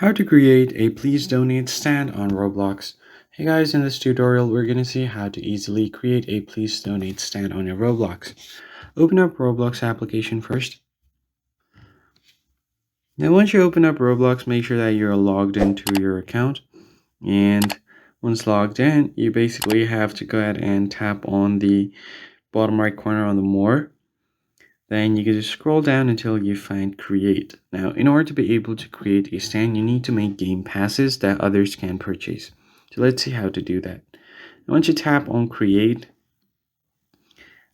How to create a please donate stand on Roblox. Hey guys, in this tutorial we're going to see how to easily create a please donate stand on your Roblox. Open up Roblox application first. Now once you open up Roblox, make sure that you're logged into your account. And once logged in, you basically have to go ahead and tap on the bottom right corner on the more. Then you can just scroll down until you find create. Now, in order to be able to create a stand, you need to make game passes that others can purchase. So let's see how to do that. Once you tap on create,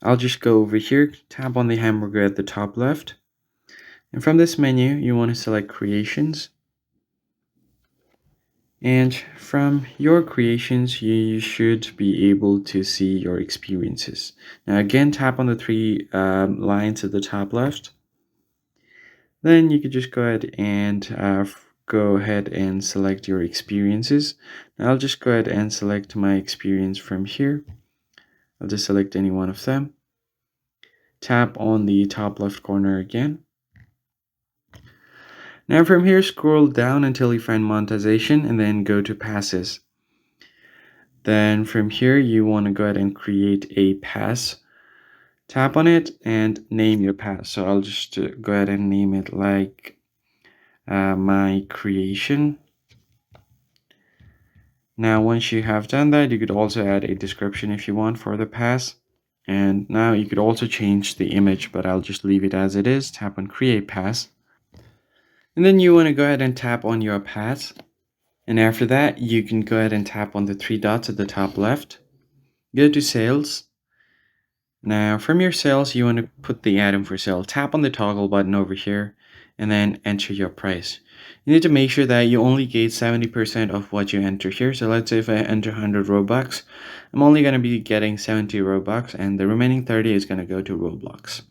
I'll just go over here, tap on the hamburger at the top left. And from this menu, you want to select creations. And from your creations, you should be able to see your experiences. Now again, tap on the three lines at the top left. Then you could just go ahead and select your experiences. Now I'll just go ahead and select my experience from here. I'll just select any one of them. Tap on the top left corner again. Now from here, scroll down until you find monetization and then go to passes. Then from here, you want to go ahead and create a pass. Tap on it and name your pass. So I'll just go ahead and name it like my creation. Now, once you have done that, you could also add a description if you want for the pass. And now you could also change the image, but I'll just leave it as it is. Tap on create pass. And then you want to go ahead and tap on your pass. And after that, you can go ahead and tap on the three dots at the top left. Go to sales. Now from your sales, you want to put the item for sale. Tap on the toggle button over here and then enter your price. You need to make sure that you only get 70% of what you enter here. So let's say if I enter 100 Robux, I'm only going to be getting 70 Robux and the remaining 30 is going to go to Roblox.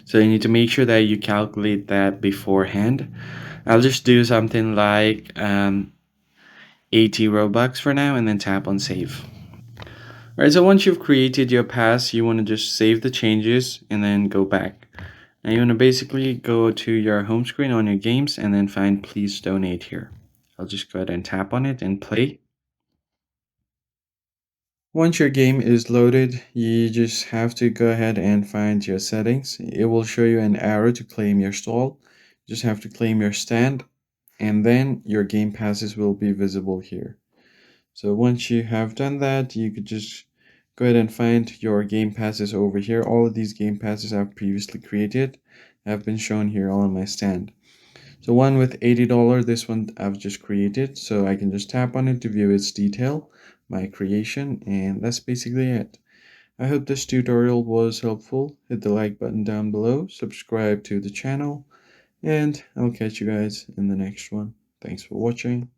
So you need to make sure that you calculate that beforehand. I'll just do something like 80 Robux for now and then tap on save. Alright, so once you've created your pass, you want to just save the changes and then go back. Now you want to basically go to your home screen on your games and then find please donate here. I'll just go ahead and tap on it and play. Once your game is loaded, you just have to go ahead and find your settings. It will show you an arrow to claim your stall. You just have to claim your stand and then your game passes will be visible here. So once you have done that, you could just go ahead and find your game passes over here. All of these game passes I've previously created have been shown here on my stand. So one with $80, this one I've just created. So I can just tap on it to view its detail, my creation, and that's basically it. I hope this tutorial was helpful. Hit the like button down below, subscribe to the channel, and I'll catch you guys in the next one. Thanks for watching.